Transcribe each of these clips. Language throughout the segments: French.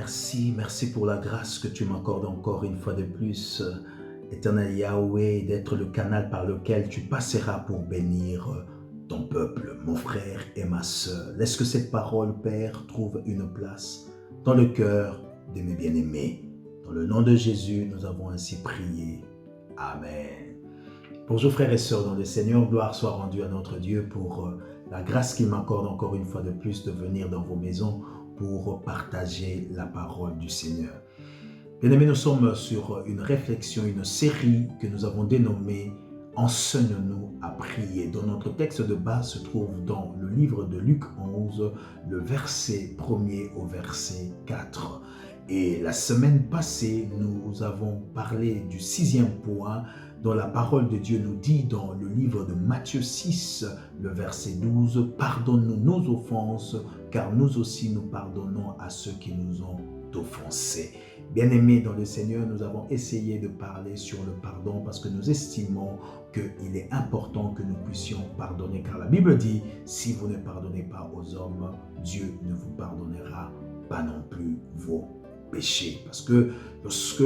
merci pour la grâce que tu m'accordes encore une fois de plus, éternel Yahweh, d'être le canal par lequel tu passeras pour bénir ton peuple, mon frère et ma sœur. Laisse que cette parole, Père, trouve une place dans le cœur de mes bien-aimés. Dans le nom de Jésus, nous avons ainsi prié. Amen. Bonjour frères et sœurs dans le Seigneur, gloire soit rendue à notre Dieu pour la grâce qu'il m'accorde encore une fois de plus de venir dans vos maisons pour partager la parole du Seigneur. Bien-aimés, nous sommes sur une réflexion, une série que nous avons dénommée « Enseigne-nous à prier ». Dont notre texte de base se trouve dans le livre de Luc 11, le verset 1er au verset 4. Et la semaine passée, nous avons parlé du 6e point dont la parole de Dieu nous dit dans le livre de Matthieu 6, le verset 12, « Pardonne-nous nos offenses, car nous aussi nous pardonnons à ceux qui nous ont offensés. » Bien-aimés dans le Seigneur, nous avons essayé de parler sur le pardon parce que nous estimons qu'il est important que nous puissions pardonner. Car la Bible dit, si vous ne pardonnez pas aux hommes, Dieu ne vous pardonnera pas non plus vos péchés. Parce que lorsque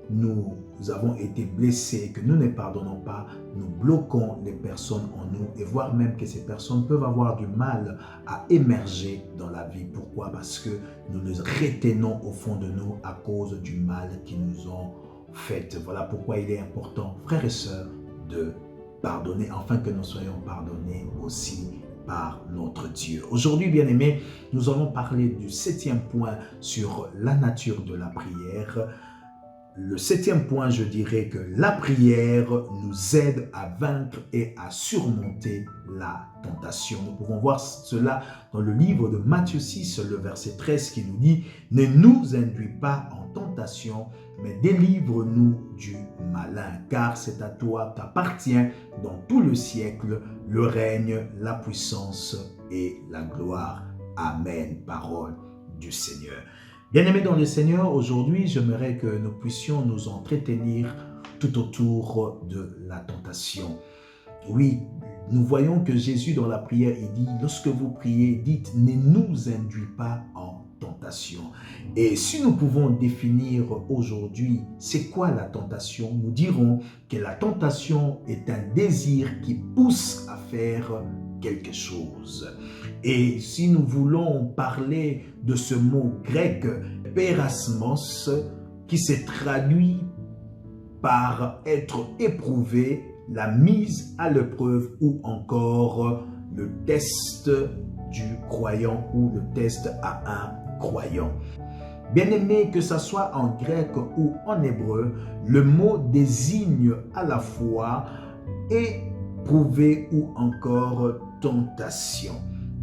nous avons été blessés, que nous ne pardonnons pas, nous bloquons les personnes en nous et voire même que ces personnes peuvent avoir du mal à émerger dans la vie. Pourquoi? Parce que nous les retenons au fond de nous à cause du mal qu'ils nous ont fait. Voilà pourquoi il est important, frères et sœurs, de pardonner, afin que nous soyons pardonnés aussi par notre Dieu. Aujourd'hui, bien-aimés, nous allons parler du 7e point sur la nature de la prière. Le 7e point, je dirais que la prière nous aide à vaincre et à surmonter la tentation. Nous pouvons voir cela dans le livre de Matthieu 6, le verset 13 qui nous dit « Ne nous induis pas en tentation, mais délivre-nous du malin, car c'est à toi qu'appartient dans tout le siècle le règne, la puissance et la gloire. Amen. » Parole du Seigneur. Bien-aimés dans le Seigneur, aujourd'hui, j'aimerais que nous puissions nous entretenir tout autour de la tentation. Oui, nous voyons que Jésus dans la prière, il dit, lorsque vous priez, dites, ne nous induis pas en tentation. Et si nous pouvons définir aujourd'hui, c'est quoi la tentation? Nous dirons que la tentation est un désir qui pousse à faire quelque chose. Et si nous voulons parler de ce mot grec, pérasmos, qui se traduit par être éprouvé, la mise à l'épreuve ou encore le test du croyant ou le test à un croyant. Bien aimé, que ce soit en grec ou en hébreu, le mot désigne à la fois éprouvé ou encore tentation.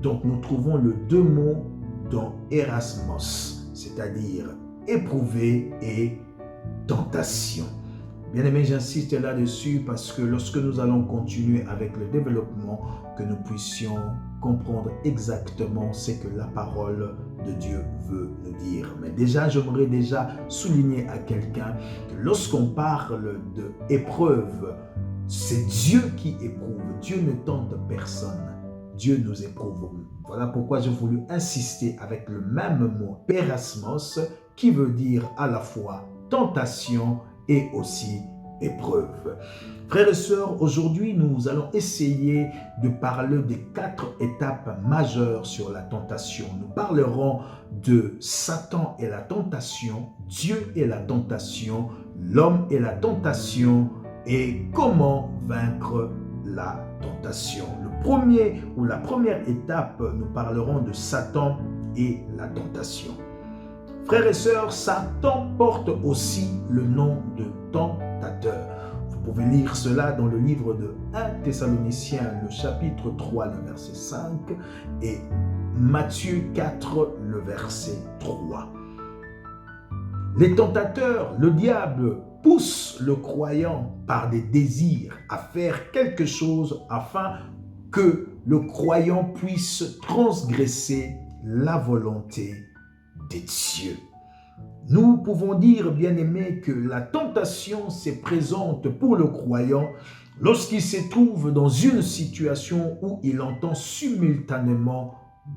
Donc nous trouvons le deux mots dans Erasmos, c'est-à-dire éprouvé et tentation. Bien aimé, j'insiste là-dessus parce que lorsque nous allons continuer avec le développement, que nous puissions comprendre exactement ce que la parole de Dieu veut nous dire. Mais déjà, j'aimerais déjà souligner à quelqu'un que lorsqu'on parle d'épreuve, c'est Dieu qui éprouve. Dieu ne tente personne. Dieu nous éprouve. Voilà pourquoi j'ai voulu insister avec le même mot, pérasmos, qui veut dire à la fois tentation et aussi épreuve. Frères et sœurs, aujourd'hui, nous allons essayer de parler des 4 étapes majeures sur la tentation. Nous parlerons de Satan et la tentation, Dieu et la tentation, l'homme et la tentation et comment vaincre la tentation. La première étape, nous parlerons de Satan et la tentation. Frères et sœurs, Satan porte aussi le nom de tentateur. Vous pouvez lire cela dans le livre de 1 Thessaloniciens, le chapitre 3, le verset 5 et Matthieu 4, le verset 3. Les tentateurs, le diable, pousse le croyant par des désirs à faire quelque chose afin que le croyant puisse transgresser la volonté de Dieu. Nous pouvons dire, bien-aimés, que la tentation se présente pour le croyant lorsqu'il se trouve dans une situation où il entend simultanément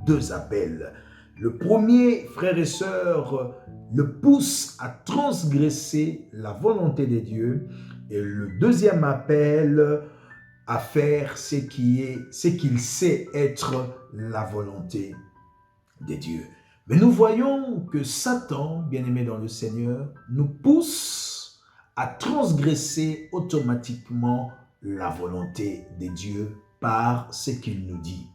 2 appels. Le premier, frères et sœurs, le pousse à transgresser la volonté de Dieu. Et le deuxième appel à faire ce qu'il sait être la volonté de Dieu. Mais nous voyons que Satan, bien-aimé dans le Seigneur, nous pousse à transgresser automatiquement la volonté de Dieu par ce qu'il nous dit.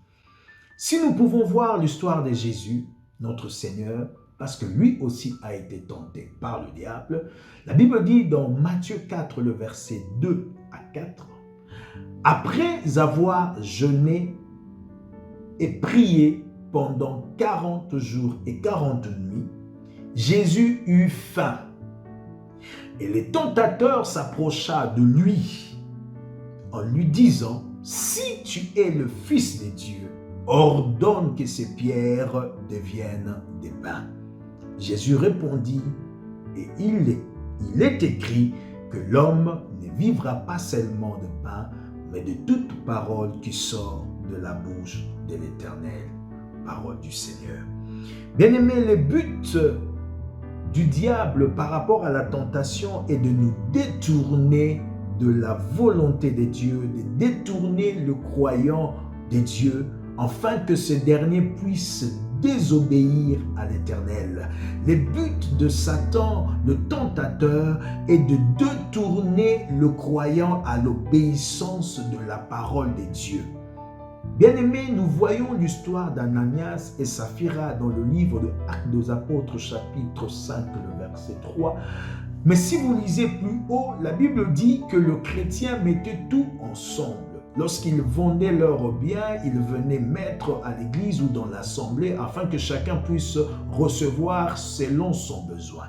Si nous pouvons voir l'histoire de Jésus, notre Seigneur, parce que lui aussi a été tenté par le diable, la Bible dit dans Matthieu 4, le verset 2 à 4, « Après avoir jeûné et prié pendant 40 jours et 40 nuits, Jésus eut faim. Et le tentateur s'approcha de lui en lui disant, « Si tu es le Fils de Dieu, ordonne que ces pierres deviennent des pains. » Jésus répondit, « Et il est écrit que l'homme ne vivra pas seulement de pain, mais de toute parole qui sort de la bouche de l'Éternel. » Parole du Seigneur. Bien-aimés, le but du diable par rapport à la tentation est de nous détourner de la volonté de Dieu, de détourner le croyant de Dieu, afin que ce dernier puisse désobéir à l'Éternel. Le but de Satan, le tentateur, est de détourner le croyant à l'obéissance de la parole de Dieu. Bien-aimés, nous voyons l'histoire d'Ananias et Saphira dans le livre de Actes des Apôtres, chapitre 5, le verset 3. Mais si vous lisez plus haut, la Bible dit que le chrétien mettait tout ensemble. Lorsqu'ils vendaient leurs biens, ils venaient mettre à l'église ou dans l'assemblée afin que chacun puisse recevoir selon son besoin.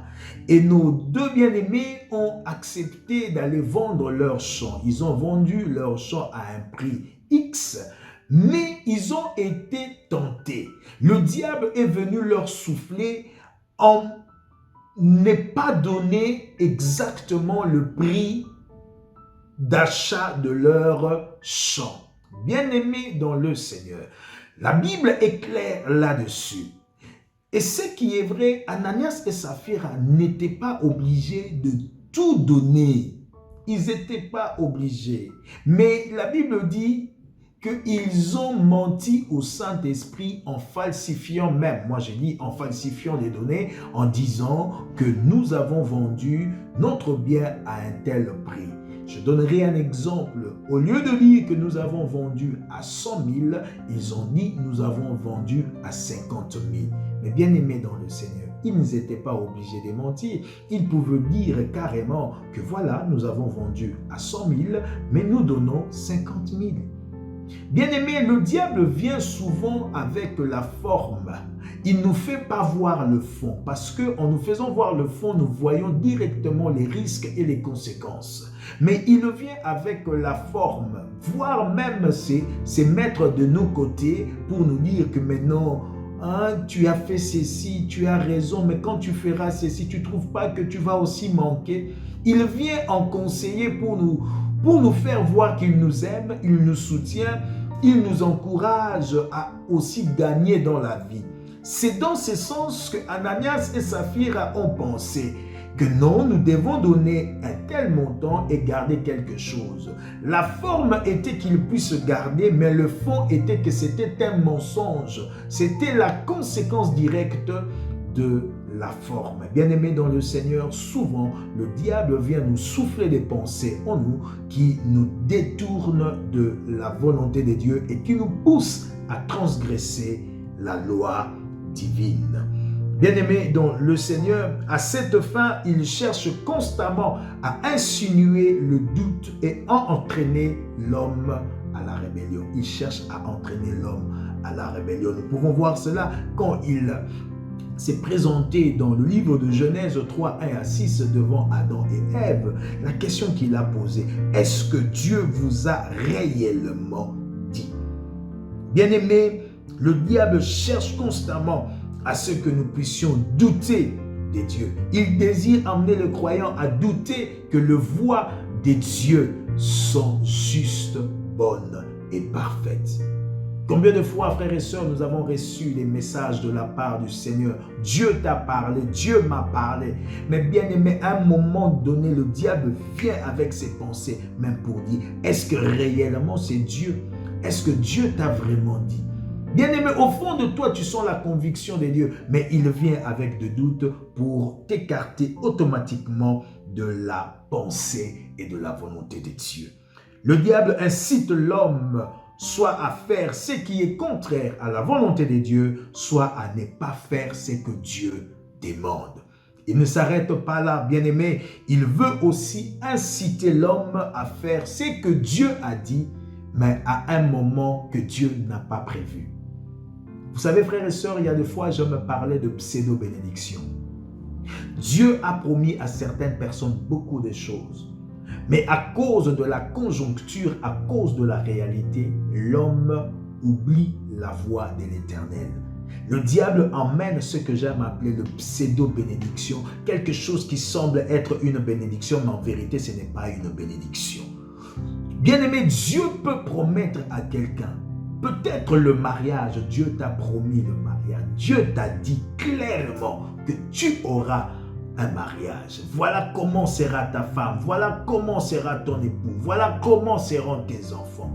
Et nos deux bien-aimés ont accepté d'aller vendre leurs champs. Ils ont vendu leurs champs à un prix X, mais ils ont été tentés. Le diable est venu leur souffler en n'est pas donné exactement le prix d'achat de leur champ. Bien-aimés dans le Seigneur, la Bible est claire là-dessus. Et ce qui est vrai, Ananias et Saphira n'étaient pas obligés de tout donner. Ils n'étaient pas obligés. Mais la Bible dit qu'ils ont menti au Saint-Esprit en falsifiant même, moi j'ai dit en falsifiant les données, en disant que nous avons vendu notre bien à un tel prix. Je donnerai un exemple. Au lieu de dire que nous avons vendu à 100 000, ils ont dit nous avons vendu à 50 000. Mais bien aimés dans le Seigneur, ils n'étaient pas obligés de mentir. Ils pouvaient dire carrément que voilà, nous avons vendu à 100 000, mais nous donnons 50 000. Bien-aimé, le diable vient souvent avec la forme. Il ne nous fait pas voir le fond, parce qu'en nous faisant voir le fond, nous voyons directement les risques et les conséquences. Mais il vient avec la forme, voire même c'est mettre de nos côtés pour nous dire que maintenant, hein, tu as fait ceci, tu as raison, mais quand tu feras ceci, tu ne trouves pas que tu vas aussi manquer. Il vient en conseiller pour nous faire voir qu'il nous aime, il nous soutient, il nous encourage à aussi gagner dans la vie. C'est dans ce sens que Ananias et Saphira ont pensé que non, nous devons donner un tel montant et garder quelque chose. La forme était qu'ils puissent garder, mais le fond était que c'était un mensonge. C'était la conséquence directe de la forme. Bien-aimés dans le Seigneur, souvent, le diable vient nous souffler des pensées en nous qui nous détournent de la volonté de Dieu et qui nous poussent à transgresser la loi divine. Bien-aimés dans le Seigneur, à cette fin, il cherche constamment à insinuer le doute et à entraîner l'homme à la rébellion. Il cherche à entraîner l'homme à la rébellion. Nous pouvons voir cela quand il s'est présenté dans le livre de Genèse 3, 1 à 6 devant Adam et Ève. La question qu'il a posée, est-ce que Dieu vous a réellement dit? Bien-aimés, le diable cherche constamment à ce que nous puissions douter de Dieu. Il désire amener le croyant à douter que les voies de Dieu sont justes, bonnes et parfaites. Combien de fois, frères et sœurs, nous avons reçu des messages de la part du Seigneur. Dieu t'a parlé, Dieu m'a parlé. Mais bien aimé, à un moment donné, le diable vient avec ses pensées, même pour dire, est-ce que réellement c'est Dieu? Est-ce que Dieu t'a vraiment dit? Bien aimé, au fond de toi, tu sens la conviction de Dieu, mais il vient avec des doutes pour t'écarter automatiquement de la pensée et de la volonté de Dieu. Le diable incite l'homme soit à faire ce qui est contraire à la volonté de Dieu, soit à ne pas faire ce que Dieu demande. Il ne s'arrête pas là, bien-aimé. Il veut aussi inciter l'homme à faire ce que Dieu a dit, mais à un moment que Dieu n'a pas prévu. Vous savez, frères et sœurs, il y a des fois, je me parlais de pseudo-bénédiction. Dieu a promis à certaines personnes beaucoup de choses. Mais à cause de la conjoncture, à cause de la réalité, l'homme oublie la voie de l'Éternel. Le diable emmène ce que j'aime appeler le pseudo-bénédiction, quelque chose qui semble être une bénédiction, mais en vérité, ce n'est pas une bénédiction. Bien-aimé, Dieu peut promettre à quelqu'un, peut-être le mariage, Dieu t'a promis le mariage, Dieu t'a dit clairement que tu auras un mariage. Voilà comment sera ta femme, voilà comment sera ton époux, voilà comment seront tes enfants.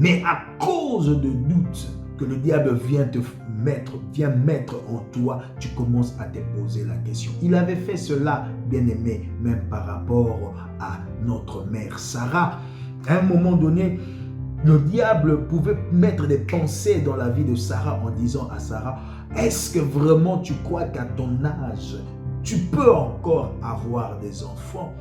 Mais à cause de doutes que le diable vient mettre en toi, tu commences à te poser la question. Il avait fait cela, bien-aimé, même par rapport à notre mère Sarah. À un moment donné, le diable pouvait mettre des pensées dans la vie de Sarah en disant à Sarah, est-ce que vraiment tu crois qu'à ton âge, tu peux encore avoir des enfants?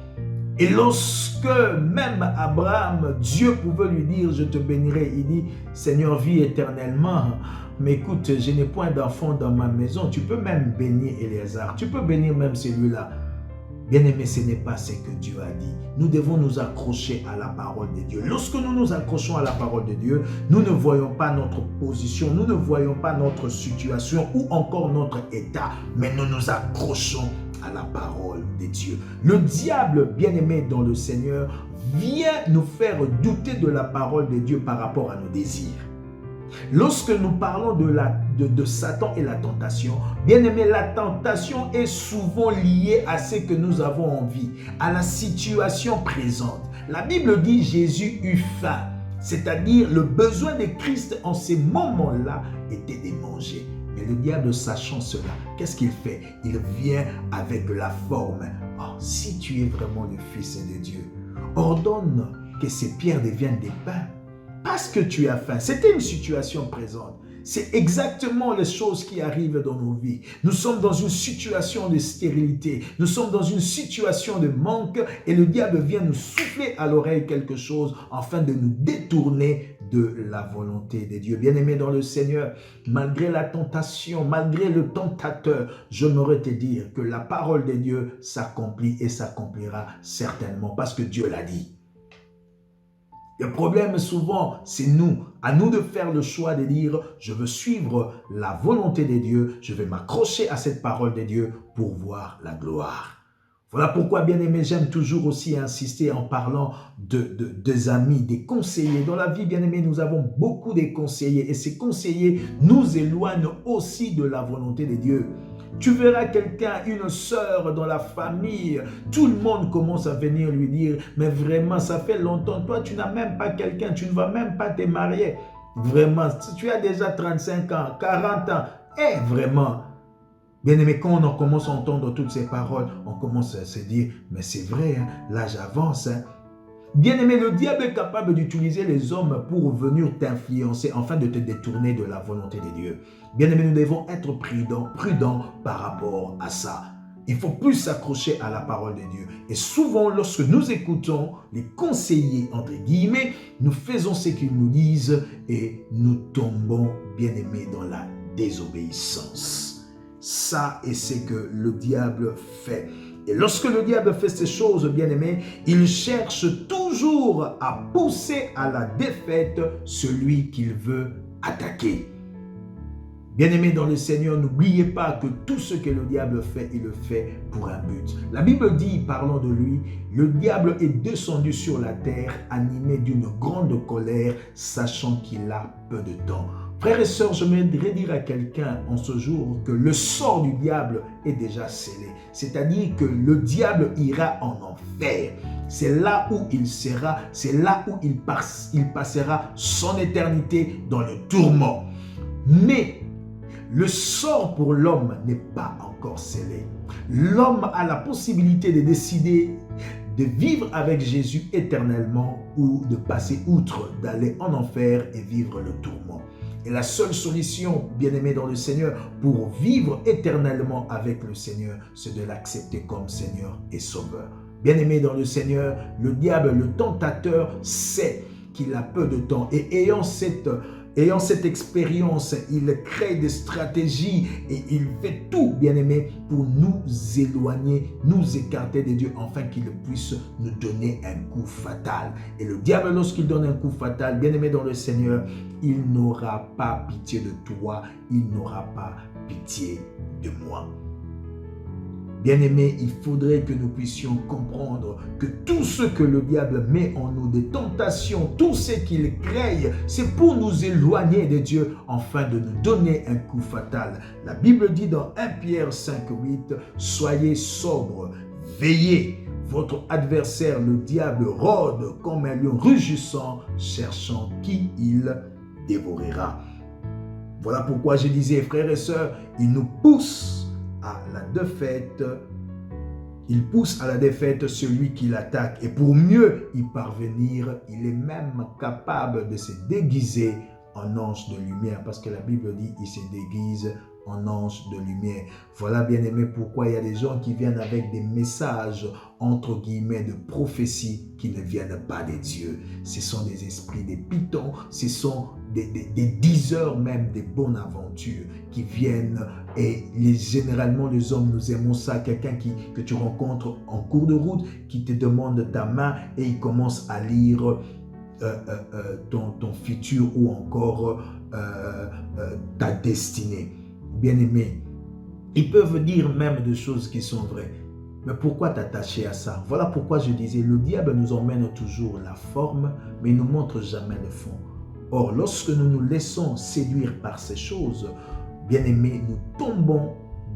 Et lorsque même Abraham, Dieu pouvait lui dire, je te bénirai, il dit, Seigneur, vis éternellement. Mais écoute, je n'ai point d'enfant dans ma maison. Tu peux même bénir Éléazar. Tu peux bénir même celui-là. Bien-aimé, ce n'est pas ce que Dieu a dit. Nous devons nous accrocher à la parole de Dieu. Lorsque nous nous accrochons à la parole de Dieu, nous ne voyons pas notre position, nous ne voyons pas notre situation ou encore notre état, mais nous nous accrochons à la parole de Dieu. Le diable, bien-aimé dans le Seigneur, vient nous faire douter de la parole de Dieu par rapport à nos désirs. Lorsque nous parlons de Satan et la tentation, bien aimé, la tentation est souvent liée à ce que nous avons envie, à la situation présente. La Bible dit Jésus eut faim, c'est-à-dire le besoin de Christ en ces moments-là était de manger. Mais le diable, sachant cela, qu'est-ce qu'il fait? Il vient avec la forme. Oh, si tu es vraiment le Fils de Dieu, ordonne que ces pierres deviennent des pains. Parce que tu as faim. C'était une situation présente. C'est exactement les choses qui arrivent dans nos vies. Nous sommes dans une situation de stérilité. Nous sommes dans une situation de manque et le diable vient nous souffler à l'oreille quelque chose afin de nous détourner de la volonté de Dieu. Bien-aimé dans le Seigneur, malgré la tentation, malgré le tentateur, j'aimerais te dire que la parole de Dieu s'accomplit et s'accomplira certainement parce que Dieu l'a dit. Le problème souvent, c'est nous. À nous de faire le choix de dire, je veux suivre la volonté de Dieu, je vais m'accrocher à cette parole de Dieu pour voir la gloire. Voilà pourquoi, bien aimé, j'aime toujours aussi insister en parlant des amis, des conseillers. Dans la vie, bien aimé, nous avons beaucoup de conseillers et ces conseillers nous éloignent aussi de la volonté de Dieu. Tu verras quelqu'un, une sœur dans la famille, tout le monde commence à venir lui dire, mais vraiment, ça fait longtemps, toi tu n'as même pas quelqu'un, tu ne vas même pas te marier. Vraiment, tu as déjà 35 ans, 40 ans, et vraiment, bien aimé, quand on commence à entendre toutes ces paroles, on commence à se dire, mais c'est vrai, hein, l'âge avance, hein. Bien-aimé, le diable est capable d'utiliser les hommes pour venir t'influencer afin de te détourner de la volonté de Dieu. Bien-aimé, nous devons être prudents par rapport à ça. Il faut plus s'accrocher à la parole de Dieu. Et souvent, lorsque nous écoutons les conseillers, entre guillemets, nous faisons ce qu'ils nous disent et nous tombons, bien-aimé, dans la désobéissance. Ça est ce que le diable fait. Et lorsque le diable fait ces choses, bien-aimés, il cherche toujours à pousser à la défaite celui qu'il veut attaquer. Bien-aimés dans le Seigneur, n'oubliez pas que tout ce que le diable fait, il le fait pour un but. La Bible dit, parlant de lui, le diable est descendu sur la terre, animé d'une grande colère, sachant qu'il a peu de temps. Frères et sœurs, je voudrais dire à quelqu'un en ce jour que le sort du diable est déjà scellé. C'est-à-dire que le diable ira en enfer. C'est là où il sera, c'est là où il passera son éternité dans le tourment. Mais le sort pour l'homme n'est pas encore scellé. L'homme a la possibilité de décider de vivre avec Jésus éternellement ou de passer outre, d'aller en enfer et vivre le tourment. Et la seule solution, bien-aimé dans le Seigneur, pour vivre éternellement avec le Seigneur, c'est de l'accepter comme Seigneur et Sauveur. Bien-aimé dans le Seigneur, le diable, le tentateur, sait qu'il a peu de temps. Et ayant cette expérience, il crée des stratégies et il fait tout, bien-aimé, pour nous éloigner, nous écarter de Dieu, afin qu'il puisse nous donner un coup fatal. Et le diable, lorsqu'il donne un coup fatal, bien-aimé dans le Seigneur, il n'aura pas pitié de toi, il n'aura pas pitié de moi. Bien-aimés, il faudrait que nous puissions comprendre que tout ce que le diable met en nous, des tentations, tout ce qu'il crée, c'est pour nous éloigner de Dieu, afin de nous donner un coup fatal. La Bible dit dans 1 Pierre 5:8, « Soyez sobres, veillez. Votre adversaire, le diable, rôde comme un lion rugissant, cherchant qui il dévorera. » Voilà pourquoi je disais, frères et sœurs, il nous pousse à la défaite. Il pousse à la défaite celui qui l'attaque. Et pour mieux y parvenir, il est même capable de se déguiser en ange de lumière. Parce que la Bible dit, il se déguise en ange de lumière. Voilà, bien aimé, pourquoi il y a des gens qui viennent avec des messages, entre guillemets, de prophétie qui ne viennent pas des dieux. Ce sont des esprits, des pitons, ce sont des diseurs même des bonnes aventures qui viennent. Et généralement, les hommes, nous aimons ça. Quelqu'un que tu rencontres en cours de route, qui te demande ta main et il commence à lire ton futur ou encore ta destinée. Bien-aimé, ils peuvent dire même des choses qui sont vraies. Mais pourquoi t'attacher à ça? Voilà pourquoi je disais, le diable nous emmène toujours la forme, mais il ne nous montre jamais le fond. Or, lorsque nous nous laissons séduire par ces choses, bien-aimés, nous tombons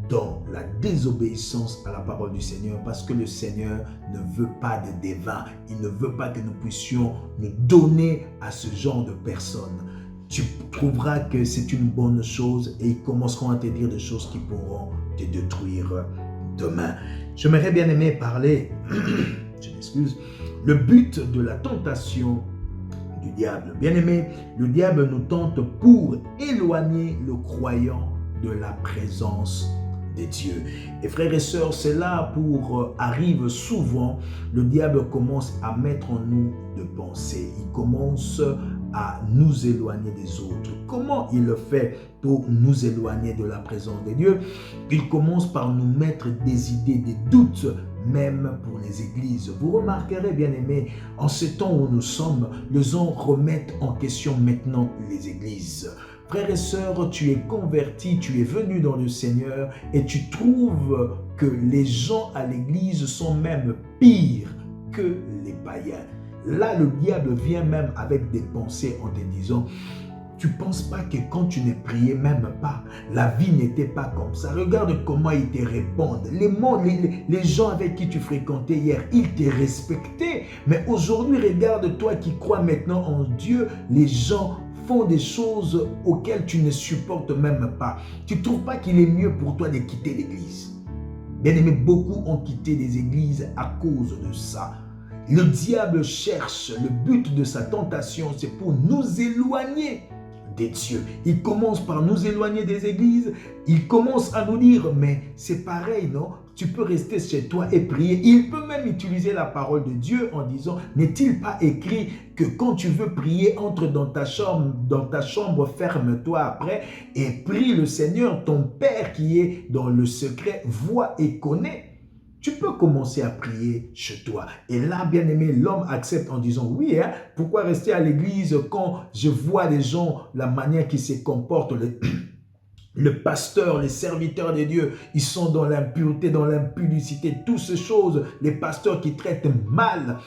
dans la désobéissance à la parole du Seigneur, parce que le Seigneur ne veut pas de dévins. Il ne veut pas que nous puissions nous donner à ce genre de personnes. Tu trouveras que c'est une bonne chose et ils commenceront à te dire des choses qui pourront te détruire demain. J'aimerais bien aimer parler, je m'excuse, le but de la tentation du diable. Bien aimé, le diable nous tente pour éloigner le croyant de la présence de Dieu. Et frères et sœurs, c'est là pour arrive souvent, le diable commence à mettre en nous de pensées. Il commence à nous éloigner des autres. Comment il le fait pour nous éloigner de la présence de Dieu? Il commence par nous mettre des idées, des doutes, même pour les églises. Vous remarquerez, bien aimés, en ce temps où nous sommes, les gens remettent en question maintenant les églises. Frères et sœurs, tu es converti, tu es venu dans le Seigneur et tu trouves que les gens à l'église sont même pires que les païens. Là, le diable vient même avec des pensées en te disant, tu ne penses pas que quand tu ne priais même pas, la vie n'était pas comme ça. Regarde comment ils te répondent. Les gens avec qui tu fréquentais hier, ils te respectaient. Mais aujourd'hui, regarde toi qui crois maintenant en Dieu, les gens font des choses auxquelles tu ne supportes même pas. Tu ne trouves pas qu'il est mieux pour toi de quitter l'église? Bien aimé, beaucoup ont quitté les églises à cause de ça. Le diable cherche, le but de sa tentation, c'est pour nous éloigner des dieux. Il commence par nous éloigner des églises. Il commence à nous dire, mais c'est pareil, non? Tu peux rester chez toi et prier. Il peut même utiliser la parole de Dieu en disant, n'est-il pas écrit que quand tu veux prier, entre dans ta chambre, ferme-toi après et prie le Seigneur, ton Père qui est dans le secret, voit et connaît. Tu peux commencer à prier chez toi. Et là, bien aimé, l'homme accepte en disant, oui, hein, pourquoi rester à l'église quand je vois les gens, la manière qu'ils se comportent, Le pasteur, les serviteurs de Dieu, ils sont dans l'impureté, dans l'impudicité, toutes ces choses. Les pasteurs qui traitent mal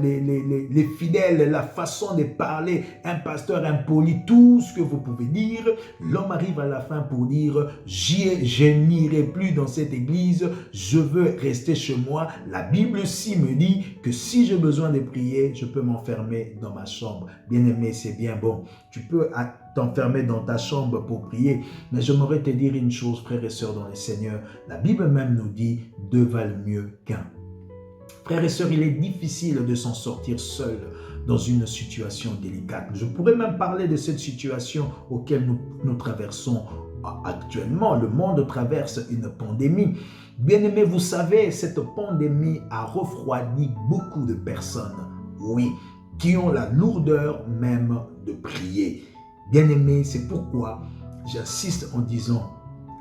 les fidèles, la façon de parler, un pasteur impoli, tout ce que vous pouvez dire. L'homme arrive à la fin pour dire, je n'irai plus dans cette église, je veux rester chez moi. La Bible aussi me dit que si j'ai besoin de prier, je peux m'enfermer dans ma chambre. Bien aimé, c'est bien bon. Tu peux t'enfermer dans ta chambre pour prier. Mais j'aimerais te dire une chose, frères et sœurs dans le Seigneur. La Bible même nous dit, deux valent mieux qu'un. Frères et sœurs, il est difficile de s'en sortir seul dans une situation délicate. Je pourrais même parler de cette situation auquel nous traversons actuellement. Le monde traverse une pandémie. Bien-aimés, vous savez, cette pandémie a refroidi beaucoup de personnes, oui, qui ont la lourdeur même de prier. Bien-aimés, c'est pourquoi j'insiste en disant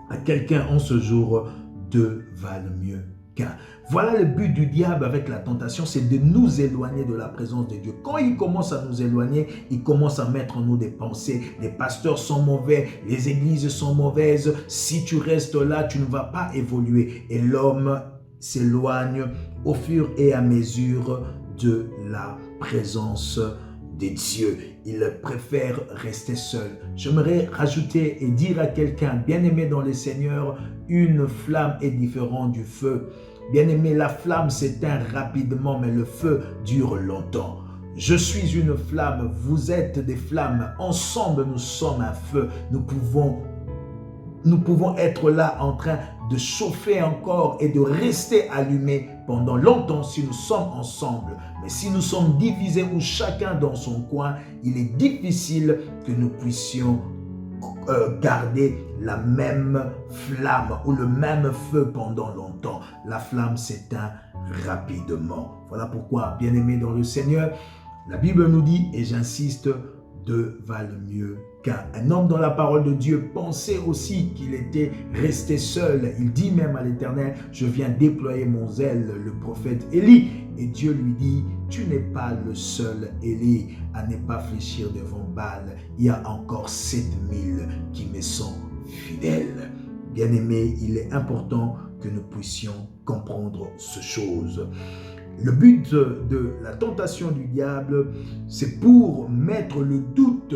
à quelqu'un en ce jour, deux valent mieux qu'un. Voilà le but du diable avec la tentation, c'est de nous éloigner de la présence de Dieu. Quand il commence à nous éloigner, il commence à mettre en nous des pensées. Les pasteurs sont mauvais, les églises sont mauvaises. Si tu restes là, tu ne vas pas évoluer. Et l'homme s'éloigne au fur et à mesure de la présence des dieux. Il préfère rester seul. J'aimerais rajouter et dire à quelqu'un, bien-aimé dans le Seigneur, une flamme est différente du feu. Bien-aimé, la flamme s'éteint rapidement, mais le feu dure longtemps. Je suis une flamme, vous êtes des flammes. Ensemble, nous sommes un feu. Nous pouvons être là en train de chauffer encore et de rester allumés pendant longtemps si nous sommes ensemble. Mais si nous sommes divisés ou chacun dans son coin, il est difficile que nous puissions garder la même flamme ou le même feu pendant longtemps. La flamme s'éteint rapidement. Voilà pourquoi, bien-aimés dans le Seigneur, la Bible nous dit, et j'insiste, deux valent mieux qu'un. Un homme dans la parole de Dieu pensait aussi qu'il était resté seul. Il dit même à l'Éternel, je viens déployer mon zèle, le prophète Élie. Et Dieu lui dit, tu n'es pas le seul, Élie, à ne pas fléchir devant Baal. Il y a encore 7000 qui me sont fidèles. Bien-aimés, il est important que nous puissions comprendre ces choses. Le but de la tentation du diable, c'est pour mettre le doute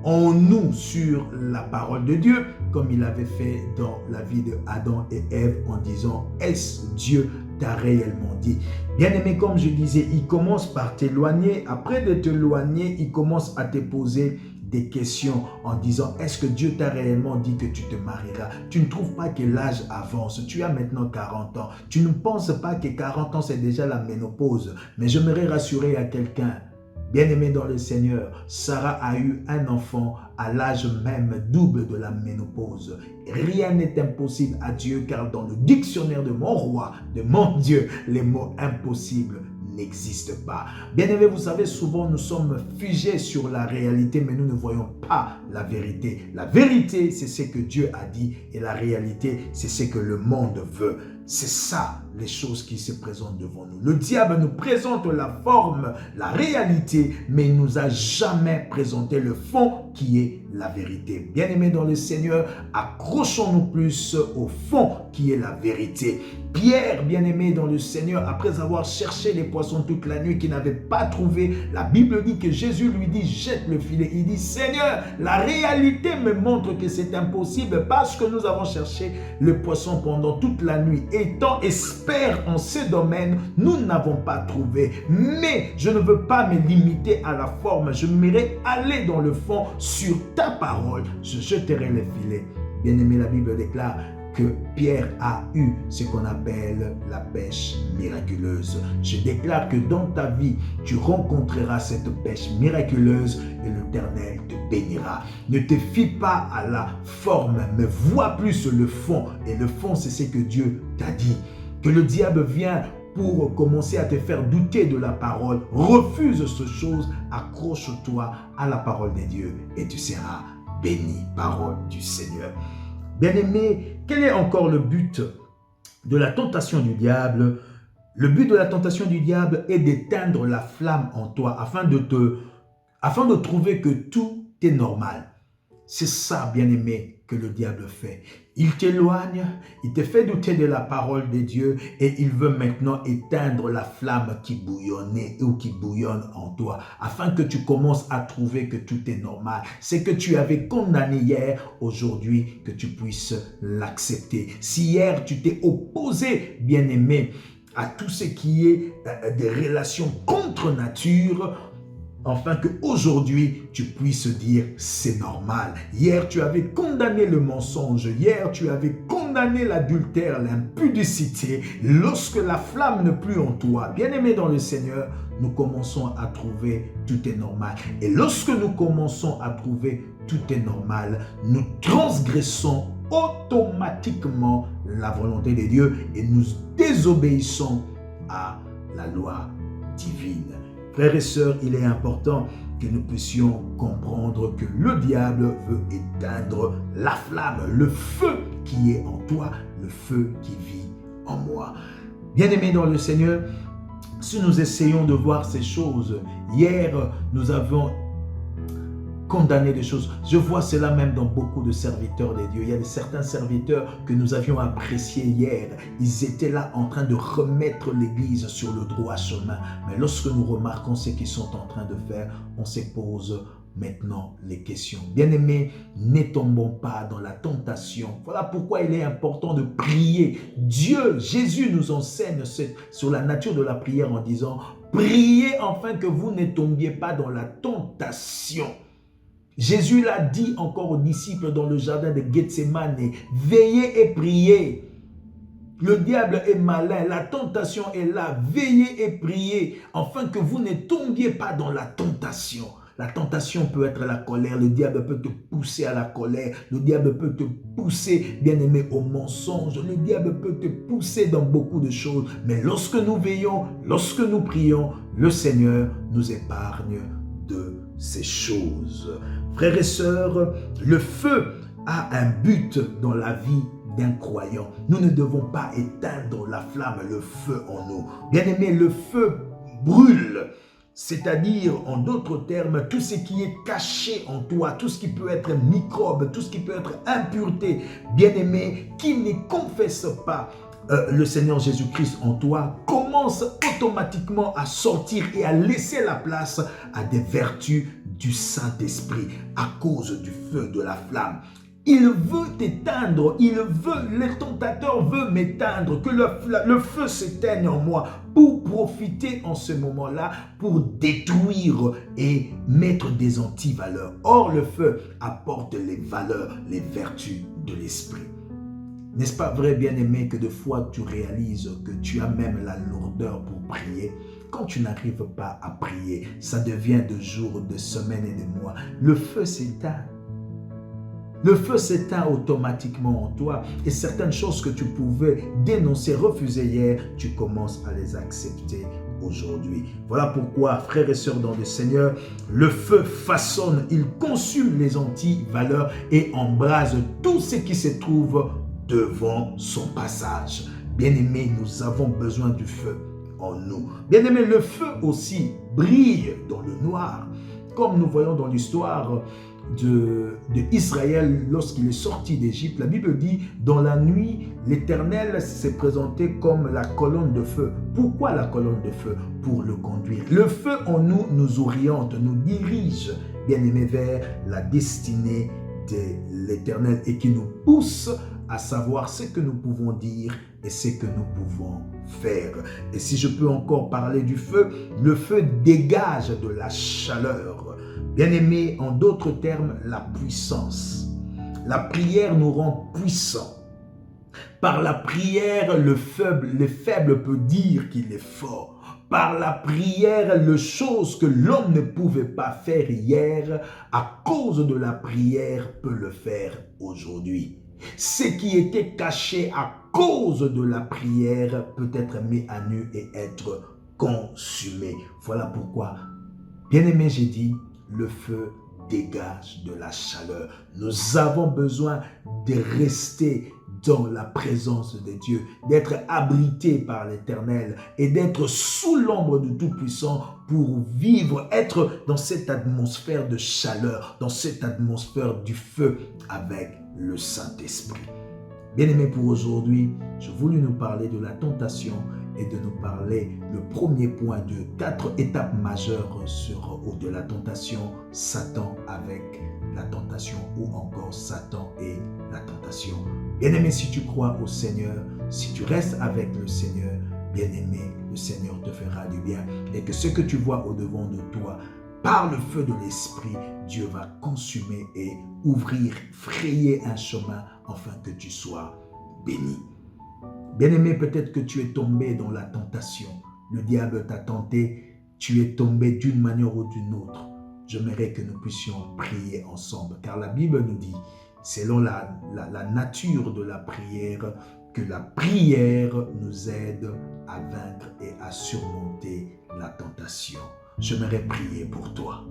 en nous sur la parole de Dieu, comme il avait fait dans la vie de Adam et Ève en disant, est-ce Dieu t'a réellement dit? Bien-aimé, comme je disais, il commence par t'éloigner. Après de t'éloigner, il commence à te poser des questions en disant, est-ce que Dieu t'a réellement dit que tu te marieras? Tu ne trouves pas que l'âge avance? Tu as maintenant 40 ans. Tu ne penses pas que 40 ans, c'est déjà la ménopause. Mais j'aimerais rassurer à quelqu'un, bien-aimé dans le Seigneur, Sarah a eu un enfant à l'âge même double de la ménopause. Rien n'est impossible à Dieu, car dans le dictionnaire de mon roi, de mon Dieu, les mots impossibles n'existe pas. Bien-aimés, vous savez, souvent nous sommes figés sur la réalité, mais nous ne voyons pas la vérité. La vérité, c'est ce que Dieu a dit, et la réalité, c'est ce que le monde veut. C'est ça, les choses qui se présentent devant nous. Le diable nous présente la forme, la réalité, mais il ne nous a jamais présenté le fond qui est la vérité. Bien-aimés dans le Seigneur, accrochons-nous plus au fond qui est la vérité. Pierre, bien-aimé dans le Seigneur, après avoir cherché les poissons toute la nuit, qui n'avait pas trouvé, la Bible dit que Jésus lui dit, jette le filet. Il dit, Seigneur, la réalité me montre que c'est impossible parce que nous avons cherché le poisson pendant toute la nuit. Étant experts en ce domaine, nous n'avons pas trouvé. Mais je ne veux pas me limiter à la forme. Je m'aimerais aller dans le fond sur ta parole. Je jeterai les filets. Bien-aimé, la Bible déclare que Pierre a eu ce qu'on appelle la pêche miraculeuse. Je déclare que dans ta vie, tu rencontreras cette pêche miraculeuse et l'Éternel te bénira. Ne te fie pas à la forme, mais vois plus le fond. Et le fond, c'est ce que Dieu t'a dit. Que le diable vient pour commencer à te faire douter de la parole. Refuse ces choses, accroche-toi à la parole de Dieu et tu seras béni. Parole du Seigneur. Bien-aimé, quel est encore le but de la tentation du diable? Le but de la tentation du diable est d'éteindre la flamme en toi afin de trouver que tout est normal. C'est ça, bien-aimé, que le diable fait. Il t'éloigne, il te fait douter de la parole de Dieu et il veut maintenant éteindre la flamme qui bouillonnait ou qui bouillonne en toi afin que tu commences à trouver que tout est normal. C'est que tu avais condamné hier, aujourd'hui que tu puisses l'accepter. Si hier tu t'es opposé, bien-aimé, à tout ce qui est des relations contre nature, afin qu'aujourd'hui, tu puisses dire c'est normal. Hier, tu avais condamné le mensonge. Hier, tu avais condamné l'adultère, l'impudicité. Lorsque la flamme n'est plus en toi, bien-aimé dans le Seigneur, nous commençons à trouver tout est normal. Et lorsque nous commençons à trouver tout est normal, nous transgressons automatiquement la volonté de Dieu et nous désobéissons à la loi divine. Frères et sœurs, il est important que nous puissions comprendre que le diable veut éteindre la flamme, le feu qui est en toi, le feu qui vit en moi. Bien-aimés dans le Seigneur, si nous essayons de voir ces choses, hier nous avons condamné des choses. Je vois cela même dans beaucoup de serviteurs de Dieu. Il y a certains serviteurs que nous avions appréciés hier. Ils étaient là en train de remettre l'Église sur le droit chemin. Mais lorsque nous remarquons ce qu'ils sont en train de faire, on se pose maintenant les questions. Bien-aimés, ne tombons pas dans la tentation. Voilà pourquoi il est important de prier. Dieu, Jésus nous enseigne sur la nature de la prière en disant « Priez afin que vous ne tombiez pas dans la tentation ». Jésus l'a dit encore aux disciples dans le jardin de Gethsémane, veillez et priez. Le diable est malin, la tentation est là, veillez et priez, afin que vous ne tombiez pas dans la tentation. La tentation peut être la colère, le diable peut te pousser à la colère, le diable peut te pousser, bien-aimé, au mensonge, le diable peut te pousser dans beaucoup de choses. Mais lorsque nous veillons, lorsque nous prions, le Seigneur nous épargne de ces choses. Frères et sœurs, le feu a un but dans la vie d'un croyant. Nous ne devons pas éteindre la flamme, le feu en nous. Bien-aimé, le feu brûle. C'est-à-dire, en d'autres termes, tout ce qui est caché en toi, tout ce qui peut être microbe, tout ce qui peut être impureté, bien-aimé, qui ne confesse pas le Seigneur Jésus-Christ en toi, commence automatiquement à sortir et à laisser la place à des vertus du Saint-Esprit à cause du feu, de la flamme. Il veut t'éteindre, le tentateur veut m'éteindre, que le feu s'éteigne en moi pour profiter en ce moment-là, pour détruire et mettre des antivaleurs. Or, le feu apporte les valeurs, les vertus de l'esprit. N'est-ce pas vrai, bien-aimé, que de fois tu réalises que tu as même la lourdeur pour prier? Quand tu n'arrives pas à prier, ça devient de jours, de semaines et de mois. Le feu s'éteint. Le feu s'éteint automatiquement en toi et certaines choses que tu pouvais dénoncer, refuser hier, tu commences à les accepter aujourd'hui. Voilà pourquoi, frères et sœurs dans le Seigneur, le feu façonne, il consume les antivaleurs et embrase tout ce qui se trouve devant son passage. Bien-aimés, nous avons besoin du feu en nous. Bien-aimés, le feu aussi brille dans le noir. Comme nous voyons dans l'histoire d'Israël lorsqu'il est sorti d'Égypte, la Bible dit, dans la nuit, l'Éternel s'est présenté comme la colonne de feu. Pourquoi la colonne de feu? Pour le conduire. Le feu en nous nous oriente, nous dirige, bien-aimés, vers la destinée de l'Éternel et qui nous pousse à savoir ce que nous pouvons dire et ce que nous pouvons faire. Et si je peux encore parler du feu, le feu dégage de la chaleur. Bien-aimé, en d'autres termes, la puissance. La prière nous rend puissants. Par la prière, le faible peut dire qu'il est fort. Par la prière, les choses que l'homme ne pouvait pas faire hier, à cause de la prière, peut le faire aujourd'hui. Ce qui était caché à cause de la prière peut être mis à nu et être consumé. Voilà pourquoi, bien-aimé, j'ai dit, le feu dégage de la chaleur. Nous avons besoin de rester dans la présence de Dieu, d'être abrité par l'Éternel et d'être sous l'ombre du Tout-Puissant pour vivre, être dans cette atmosphère de chaleur, dans cette atmosphère du feu avec le Saint-Esprit. Bien-aimés, pour aujourd'hui, je voulais nous parler de la tentation et de nous parler le premier point de 4 étapes majeures de la tentation, Satan avec la tentation ou encore Satan et la tentation. Bien-aimé, si tu crois au Seigneur, si tu restes avec le Seigneur, bien-aimé, le Seigneur te fera du bien et que ce que tu vois au-devant de toi, par le feu de l'Esprit, Dieu va consumer et ouvrir, frayer un chemin afin que tu sois béni. Bien-aimé, peut-être que tu es tombé dans la tentation. Le diable t'a tenté, tu es tombé d'une manière ou d'une autre. J'aimerais que nous puissions prier ensemble, car la Bible nous dit, selon la nature de la prière, que la prière nous aide à vaincre et à surmonter la tentation. J'aimerais prier pour toi.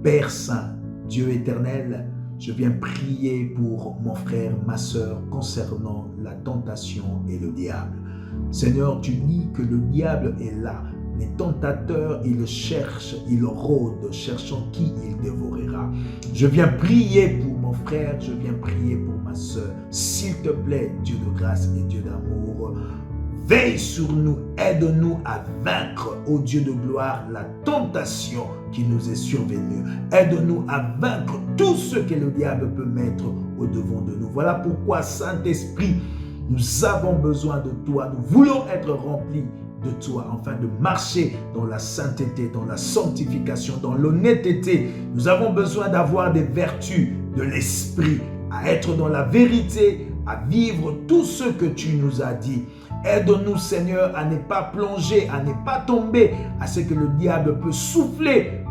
Père Saint, Dieu éternel, je viens prier pour mon frère, ma sœur, concernant la tentation et le diable. Seigneur, tu dis que le diable est là. Les tentateurs, ils cherchent, ils rôdent, cherchant qui il dévorera. Je viens prier pour mon frère, je viens prier pour ma sœur. S'il te plaît, Dieu de grâce et Dieu d'amour, veille sur nous, aide-nous à vaincre, ô Dieu de gloire, la tentation qui nous est survenue. Aide-nous à vaincre tout ce que le diable peut mettre au-devant de nous. Voilà pourquoi, Saint-Esprit, nous avons besoin de toi. Nous voulons être remplis de toi, afin de marcher dans la sainteté, dans la sanctification, dans l'honnêteté. Nous avons besoin d'avoir des vertus de l'esprit, à être dans la vérité, à vivre tout ce que tu nous as dit. Aide-nous, Seigneur, à ne pas plonger, à ne pas tomber, à ce que le diable peut souffler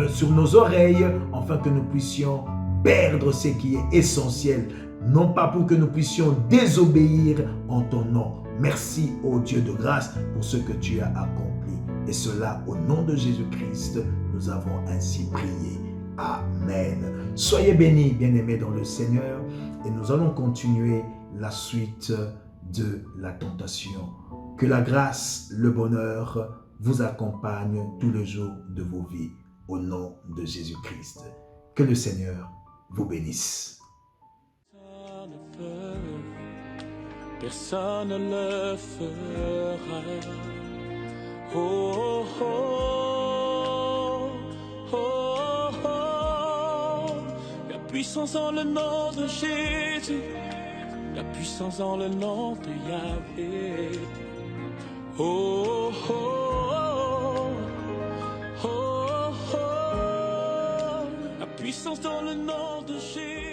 sur nos oreilles, afin que nous puissions perdre ce qui est essentiel, non pas pour que nous puissions désobéir en ton nom. Merci, ô Dieu de grâce, pour ce que tu as accompli. Et cela, au nom de Jésus-Christ, nous avons ainsi prié. Amen. Soyez bénis, bien-aimés dans le Seigneur, et nous allons continuer la suite de la tentation. Que la grâce, le bonheur vous accompagne tous les jours de vos vies, au nom de Jésus-Christ. Que le Seigneur vous bénisse. Personne ne le fera. Oh, oh, oh, oh, oh. La puissance dans le nom de Jésus, la puissance dans le nom de Yahvé. Oh, oh, oh, oh, oh. La puissance dans le nom de Jésus.